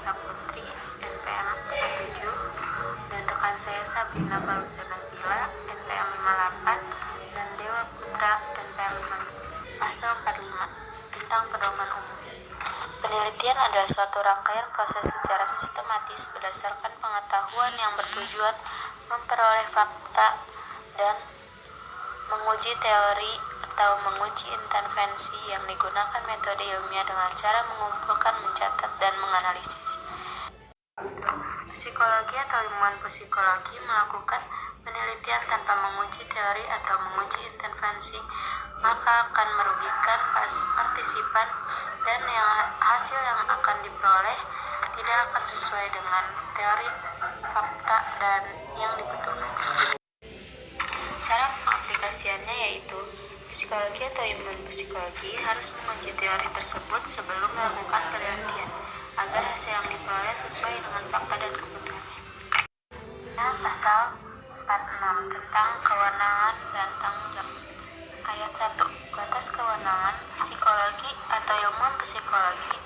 Putra Putri NPM 47 dan rekan saya Sabrina Fauzia Nazila NPM 58 dan Dewa Putra NPM 55. Pasal 45 tentang pedoman umum. Penelitian adalah suatu rangkaian proses secara sistematis berdasarkan pengetahuan yang bertujuan memperoleh fakta dan menguji teori atau menguji intervensi yang digunakan metode ilmiah dengan cara mengumpulkan, mencatat, dan menganalisis. Psikologi atau ilmuwan psikologi melakukan penelitian tanpa menguji teori atau menguji intervensi, maka akan merugikan partisipan dan hasil yang akan diperoleh tidak akan sesuai dengan teori, fakta, dan yang dibutuhkan. Cara pengaplikasiannya yaitu psikologi atau ilmuwan psikologi harus menguji teori tersebut sebelum melakukan penelitian agar hasil yang diperoleh sesuai dengan fakta dan kebutuhannya. Pasal 46 tentang kewenangan dan tanggung jawab. Ayat 1. Batas kewenangan psikologi atau ilmuwan psikologi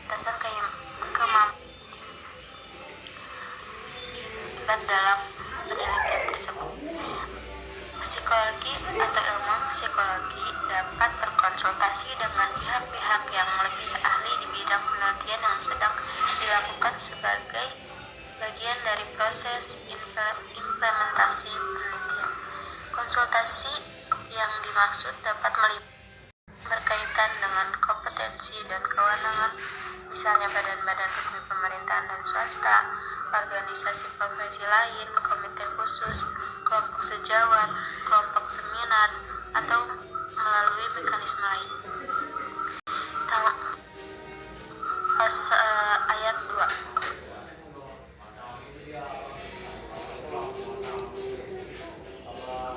batasan kemampuan dalam penelitian tersebut. Psikologi atau ilmuwan psikologi dapat berkonsultasi dengan pihak-pihak yang lebih ahli di bidang penelitian yang sedang dilakukan sebagai bagian dari proses implementasi penelitian. Konsultasi yang dimaksud dapat berkaitan dengan kompetensi dan kewenangan, misalnya badan-badan resmi pemerintahan dan swasta, organisasi profesi lain, komite khusus, kelompok sejawat, kelompok seminar, atau melalui mekanisme lain. Ayat 2.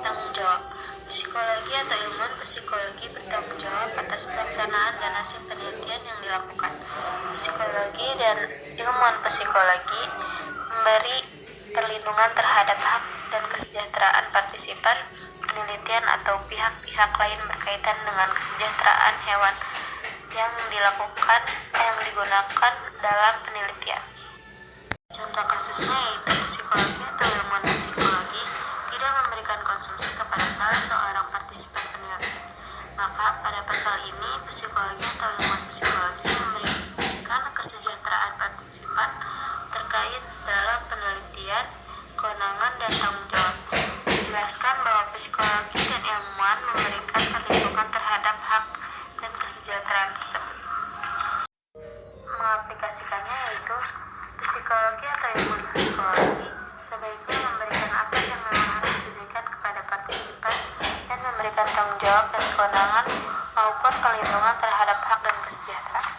Tanggung jawab. Psikologi atau ilmuwan psikologi bertanggung jawab atas pelaksanaan dan hasil penelitian yang dilakukan. Psikologi dan ilmuwan psikologi memberi perlindungan terhadap hak dan kesejahteraan partisipan penelitian atau pihak-pihak lain berkaitan dengan kesejahteraan hewan yang digunakan dalam penelitian. Contoh kasusnya yaitu psikologi atau ilmuwan psikologi tidak memberikan konsumsi kepada salah seorang partisipan penelitian. Maka pada pasal ini psikologi atau ilmuwan psikologi memberikan kesejahteraan partisipan terkait dalam penelitian, kewenangan, dan tanggung jawab. Dijelaskan bahwa psikologi dan ilmuwan memberikan perlindungan terhadap hak dan kesejahteraan tersebut. Mengaplikasikannya yaitu psikologi atau ilmuwan psikologi sebaiknya memberikan apa yang memang harus diberikan kepada partisipan dan memberikan tanggung jawab dan kewenangan maupun perlindungan terhadap hak dan kesejahteraan.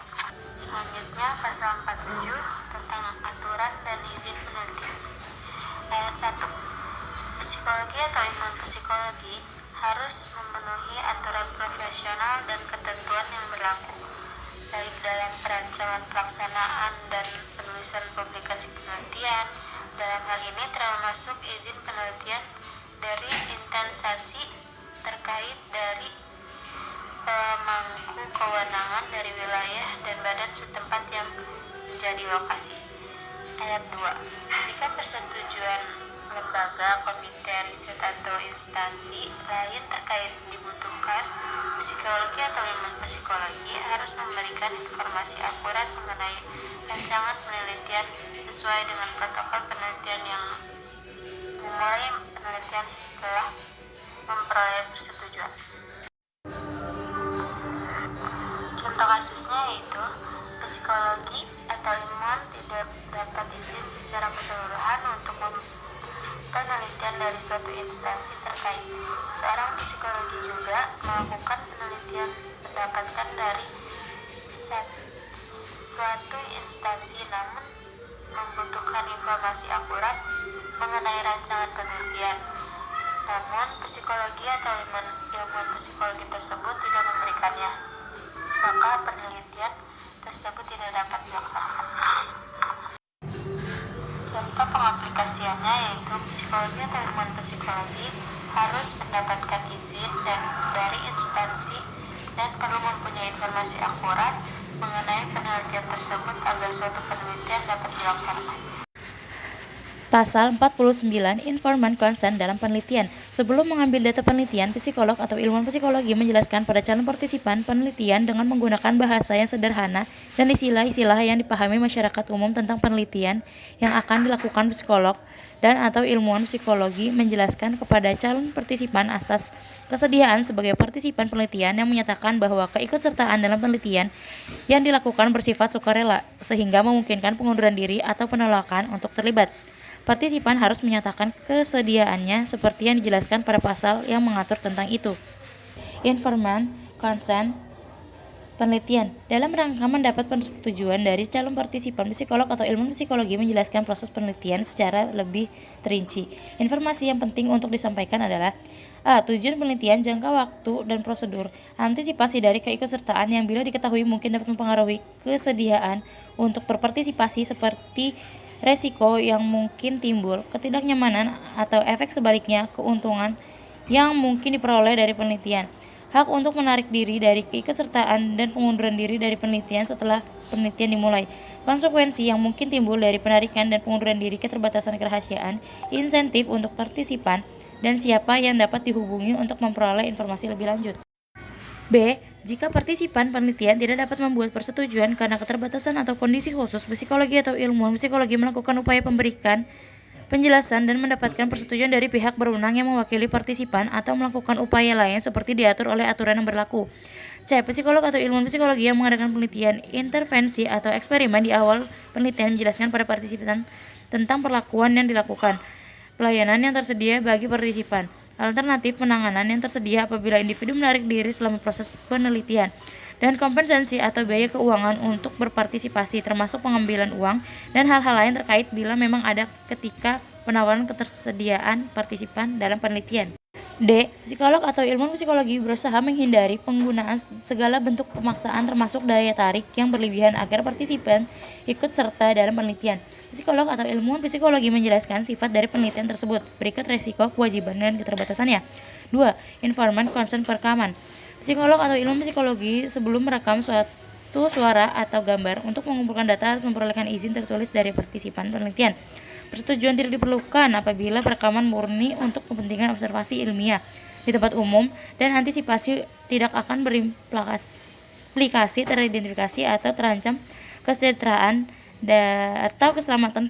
Selanjutnya pasal 47 tentang aturan dan izin penelitian. Ayat 1. Psikologi atau ilmuwan psikologi harus memenuhi aturan profesional dan ketentuan yang berlaku, baik dalam perancangan pelaksanaan dan penulisan publikasi penelitian. Dalam hal ini termasuk izin penelitian dari instansi terkait dari pemangku kewenangan dari wilayah dan badan setempat yang menjadi lokasi. Ayat 2. Jika persetujuan lembaga, komite riset atau instansi lain terkait dibutuhkan, psikologi atau ilmuwan psikologi harus memberikan informasi akurat mengenai rancangan penelitian sesuai dengan protokol penelitian yang memulai penelitian setelah memperoleh persetujuan. Contoh kasusnya yaitu psikologi atau ilmuwan tidak dapat izin secara keseluruhan untuk penelitian dari suatu instansi terkait. Seorang psikologi juga melakukan penelitian mendapatkan dari suatu instansi namun membutuhkan informasi akurat mengenai rancangan penelitian. Namun psikologi atau ilmuwan psikologi tersebut tidak memberikannya, maka penelitian tersebut tidak dapat dilaksanakan. Contoh pengaplikasiannya yaitu psikologi atau ilmuwan psikologi harus mendapatkan izin dari instansi dan perlu mempunyai informasi akurat mengenai penelitian tersebut agar suatu penelitian dapat dilaksanakan. Pasal 49 Informed Consent dalam penelitian. Sebelum mengambil data penelitian, psikolog atau ilmuwan psikologi menjelaskan pada calon partisipan penelitian dengan menggunakan bahasa yang sederhana dan istilah-istilah yang dipahami masyarakat umum tentang penelitian yang akan dilakukan psikolog dan atau ilmuwan psikologi menjelaskan kepada calon partisipan atas kesediaan sebagai partisipan penelitian yang menyatakan bahwa keikutsertaan dalam penelitian yang dilakukan bersifat sukarela sehingga memungkinkan pengunduran diri atau penolakan untuk terlibat. Partisipan harus menyatakan kesediaannya seperti yang dijelaskan pada pasal yang mengatur tentang itu. Informed consent penelitian. Dalam rangka mendapat persetujuan dari calon partisipan, psikolog atau ilmu psikologi menjelaskan proses penelitian secara lebih terinci. Informasi yang penting untuk disampaikan adalah A. Tujuan penelitian, jangka waktu, dan prosedur. Antisipasi dari keikutsertaan yang bila diketahui mungkin dapat mempengaruhi kesediaan untuk berpartisipasi seperti resiko yang mungkin timbul, ketidaknyamanan atau efek sebaliknya, keuntungan yang mungkin diperoleh dari penelitian, hak untuk menarik diri dari keikutsertaan dan pengunduran diri dari penelitian setelah penelitian dimulai, konsekuensi yang mungkin timbul dari penarikan dan pengunduran diri, keterbatasan kerahasiaan, insentif untuk partisipan, dan siapa yang dapat dihubungi untuk memperoleh informasi lebih lanjut. B. Jika partisipan penelitian tidak dapat membuat persetujuan karena keterbatasan atau kondisi khusus, psikologi atau ilmuwan psikologi melakukan upaya memberikan penjelasan dan mendapatkan persetujuan dari pihak berwenang yang mewakili partisipan atau melakukan upaya lain seperti diatur oleh aturan yang berlaku. C. Psikolog atau ilmuwan psikologi yang mengadakan penelitian, intervensi, atau eksperimen di awal penelitian menjelaskan pada partisipan tentang perlakuan yang dilakukan, pelayanan yang tersedia bagi partisipan, alternatif penanganan yang tersedia apabila individu menarik diri selama proses penelitian, dan kompensasi atau biaya keuangan untuk berpartisipasi termasuk pengambilan uang dan hal-hal lain terkait bila memang ada ketika penawaran ketersediaan partisipan dalam penelitian. D. Psikolog atau ilmuwan psikologi berusaha menghindari penggunaan segala bentuk pemaksaan termasuk daya tarik yang berlebihan agar partisipan ikut serta dalam penelitian. Psikolog atau ilmuwan psikologi menjelaskan sifat dari penelitian tersebut. Berikut resiko, kewajiban, dan keterbatasannya. 2. Informed consent perekaman. Psikolog atau ilmuwan psikologi sebelum merekam suatu suara atau gambar untuk mengumpulkan data harus memperolehkan izin tertulis dari partisipan penelitian. Persetujuan tidak diperlukan apabila perekaman murni untuk kepentingan observasi ilmiah di tempat umum dan antisipasi tidak akan berimplikasi teridentifikasi atau terancam kesejahteraan atau keselamatan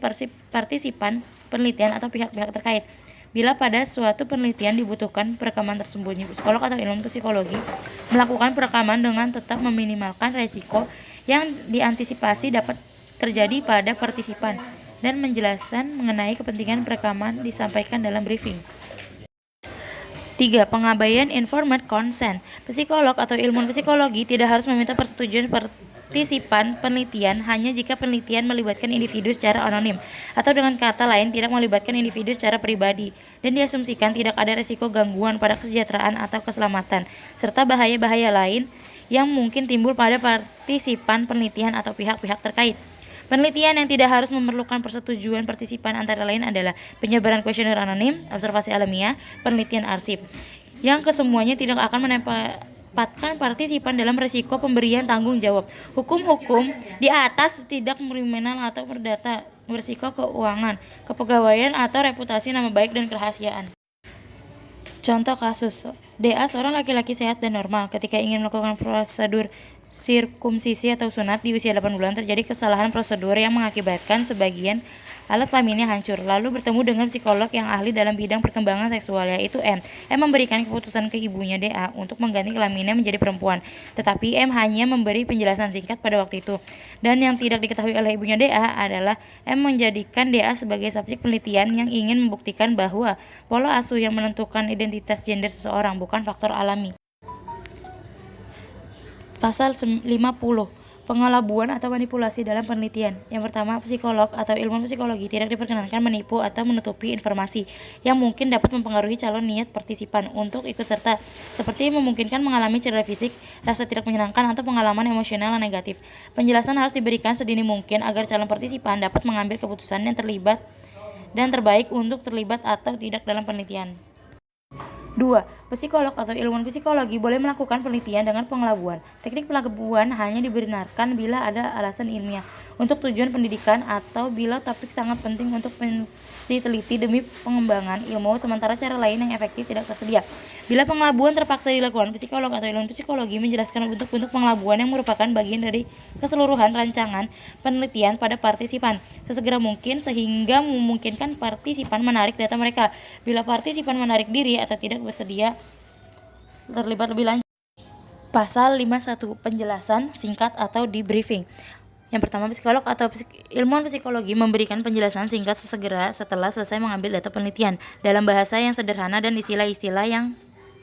partisipan penelitian atau pihak-pihak terkait. Bila pada suatu penelitian dibutuhkan perekaman tersembunyi, psikolog atau ilmuwan psikologi melakukan perekaman dengan tetap meminimalkan resiko yang diantisipasi dapat terjadi pada partisipan dan menjelaskan mengenai kepentingan perekaman disampaikan dalam briefing. 3. Pengabaian informed consent. Psikolog atau ilmuwan psikologi tidak harus meminta persetujuan partisipan penelitian hanya jika penelitian melibatkan individu secara anonim atau dengan kata lain tidak melibatkan individu secara pribadi dan diasumsikan tidak ada risiko gangguan pada kesejahteraan atau keselamatan serta bahaya-bahaya lain yang mungkin timbul pada partisipan penelitian atau pihak-pihak terkait. Penelitian yang tidak harus memerlukan persetujuan partisipan antara lain adalah penyebaran kuesioner anonim, observasi alamiah, penelitian arsip, yang kesemuanya tidak akan menempatkan partisipan dalam risiko pemberian tanggung jawab. Hukum-hukum di atas tidak kriminal atau perdata, berisiko keuangan, kepegawaian atau reputasi nama baik dan kerahasiaan. Contoh kasus, DA seorang laki-laki sehat dan normal ketika ingin melakukan prosedur sirkumsisi atau sunat di usia 8 bulan terjadi kesalahan prosedur yang mengakibatkan sebagian alat kelaminnya hancur. Lalu bertemu dengan psikolog yang ahli dalam bidang perkembangan seksual yaitu M. M memberikan keputusan ke ibunya DA untuk mengganti kelaminnya menjadi perempuan. Tetapi M hanya memberi penjelasan singkat pada waktu itu. Dan yang tidak diketahui oleh ibunya DA adalah M menjadikan DA sebagai subjek penelitian yang ingin membuktikan bahwa pola asuh yang menentukan identitas gender seseorang bukan faktor alami. Pasal 50. Pengelabuan atau manipulasi dalam penelitian. Yang pertama, psikolog atau ilmuwan psikologi tidak diperkenankan menipu atau menutupi informasi yang mungkin dapat mempengaruhi calon niat partisipan untuk ikut serta, seperti memungkinkan mengalami cedera fisik, rasa tidak menyenangkan, atau pengalaman emosional yang negatif. Penjelasan harus diberikan sedini mungkin agar calon partisipan dapat mengambil keputusan yang terlibat dan terbaik untuk terlibat atau tidak dalam penelitian. 2. Psikolog atau ilmuwan psikologi boleh melakukan penelitian dengan pengelabuan. Teknik pengelabuan hanya dibenarkan bila ada alasan ilmiah untuk tujuan pendidikan atau bila topik sangat penting untuk diteliti demi pengembangan ilmu, sementara cara lain yang efektif tidak tersedia. Bila pengelabuan terpaksa dilakukan, psikolog atau ilmuwan psikologi menjelaskan bentuk-bentuk pengelabuan yang merupakan bagian dari keseluruhan rancangan penelitian pada partisipan sesegera mungkin sehingga memungkinkan partisipan menarik data mereka. Bila partisipan menarik diri atau tidak bersedia terlibat lebih lanjut. Pasal 51. Penjelasan singkat atau debriefing. Yang pertama, psikolog atau ilmuwan psikologi memberikan penjelasan singkat sesegera setelah selesai mengambil data penelitian dalam bahasa yang sederhana dan istilah-istilah yang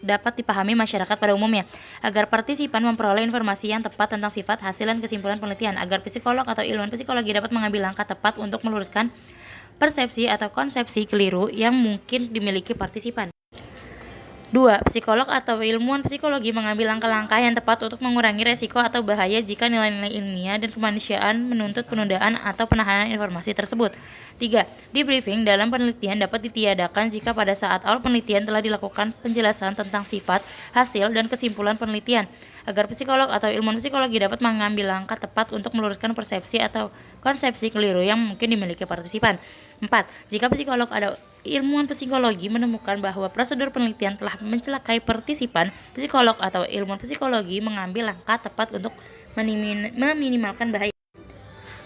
dapat dipahami masyarakat pada umumnya, agar partisipan memperoleh informasi yang tepat tentang sifat, hasil, dan kesimpulan penelitian, agar psikolog atau ilmuwan psikologi dapat mengambil langkah tepat untuk meluruskan persepsi atau konsepsi keliru yang mungkin dimiliki partisipan. 2. Psikolog atau ilmuwan psikologi mengambil langkah-langkah yang tepat untuk mengurangi resiko atau bahaya jika nilai-nilai ilmiah dan kemanusiaan menuntut penundaan atau penahanan informasi tersebut. 3. Debriefing dalam penelitian dapat ditiadakan jika pada saat awal penelitian telah dilakukan penjelasan tentang sifat, hasil, dan kesimpulan penelitian, agar psikolog atau ilmuwan psikologi dapat mengambil langkah tepat untuk meluruskan persepsi atau konsepsi keliru yang mungkin dimiliki partisipan. 4. Jika psikolog atau ilmuwan psikologi menemukan bahwa prosedur penelitian telah mencelakai partisipan, psikolog atau ilmuwan psikologi mengambil langkah tepat untuk meminimalkan bahaya.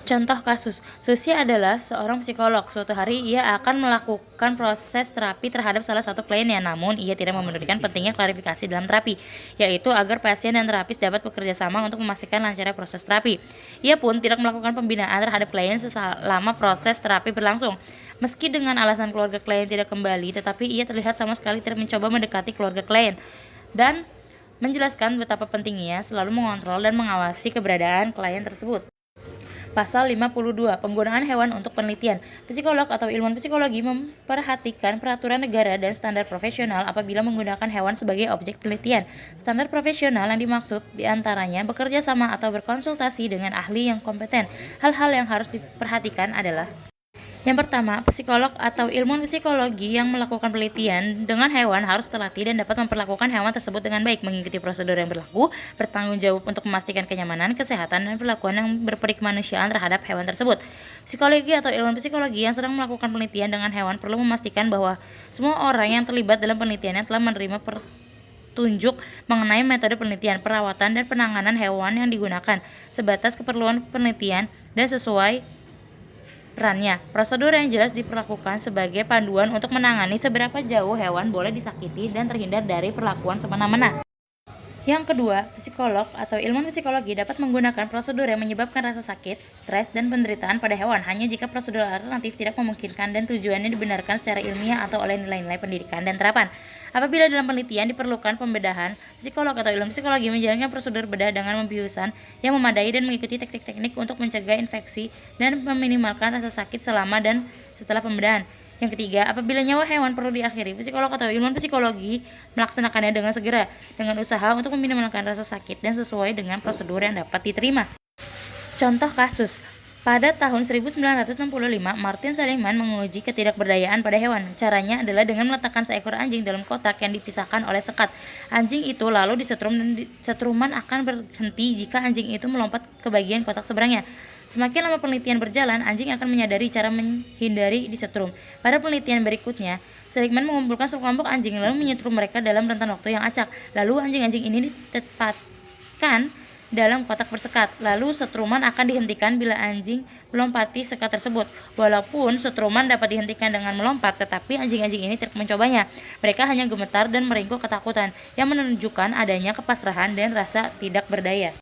Contoh kasus, Susi adalah seorang psikolog. Suatu hari ia akan melakukan proses terapi terhadap salah satu kliennya, namun ia tidak memberikan pentingnya klarifikasi dalam terapi, yaitu agar pasien dan terapis dapat bekerja sama untuk memastikan lancarnya proses terapi. Ia pun tidak melakukan pembinaan terhadap klien selama proses terapi berlangsung. Meski dengan alasan keluarga klien tidak kembali, tetapi ia terlihat sama sekali tidak mencoba mendekati keluarga klien dan menjelaskan betapa pentingnya selalu mengontrol dan mengawasi keberadaan klien tersebut. Pasal 52. Penggunaan hewan untuk penelitian. Psikolog atau ilmuwan psikologi memperhatikan peraturan negara dan standar profesional apabila menggunakan hewan sebagai objek penelitian. Standar profesional yang dimaksud diantaranya bekerja sama atau berkonsultasi dengan ahli yang kompeten. Hal-hal yang harus diperhatikan adalah: yang pertama, psikolog atau ilmuwan psikologi yang melakukan penelitian dengan hewan harus terlatih dan dapat memperlakukan hewan tersebut dengan baik, mengikuti prosedur yang berlaku, bertanggung jawab untuk memastikan kenyamanan, kesehatan, dan perlakuan yang berperikemanusiaan terhadap hewan tersebut. Psikologi atau ilmuwan psikologi yang sedang melakukan penelitian dengan hewan perlu memastikan bahwa semua orang yang terlibat dalam penelitiannya telah menerima petunjuk mengenai metode penelitian, perawatan, dan penanganan hewan yang digunakan, sebatas keperluan penelitian dan sesuai perannya. Prosedur yang jelas diperlakukan sebagai panduan untuk menangani seberapa jauh hewan boleh disakiti dan terhindar dari perlakuan semena-mena. Yang kedua, psikolog atau ilmuwan psikologi dapat menggunakan prosedur yang menyebabkan rasa sakit, stres, dan penderitaan pada hewan hanya jika prosedur alternatif tidak memungkinkan dan tujuannya dibenarkan secara ilmiah atau oleh nilai-nilai pendidikan dan terapan. Apabila dalam penelitian diperlukan pembedahan, psikolog atau ilmuwan psikologi menjalankan prosedur bedah dengan pembiusan yang memadai dan mengikuti teknik-teknik untuk mencegah infeksi dan meminimalkan rasa sakit selama dan setelah pembedahan. Yang ketiga, apabila nyawa hewan perlu diakhiri, psikolog atau ilmuwan psikologi melaksanakannya dengan segera, dengan usaha untuk meminimalkan rasa sakit dan sesuai dengan prosedur yang dapat diterima. Contoh kasus, pada tahun 1965, Martin Seligman menguji ketidakberdayaan pada hewan. Caranya adalah dengan meletakkan seekor anjing dalam kotak yang dipisahkan oleh sekat. Anjing itu lalu disetrum dan setruman akan berhenti jika anjing itu melompat ke bagian kotak seberangnya. Semakin lama penelitian berjalan, anjing akan menyadari cara menghindari disetrum. Pada penelitian berikutnya, Seligman mengumpulkan sekelompok anjing lalu menyetrum mereka dalam rentan waktu yang acak. Lalu anjing-anjing ini ditempatkan dalam kotak bersekat. Lalu setruman akan dihentikan bila anjing melompati sekat tersebut. Walaupun setruman dapat dihentikan dengan melompat, tetapi anjing-anjing ini tidak mencobanya. Mereka hanya gemetar dan meringkuk ketakutan, yang menunjukkan adanya kepasrahan dan rasa tidak berdaya.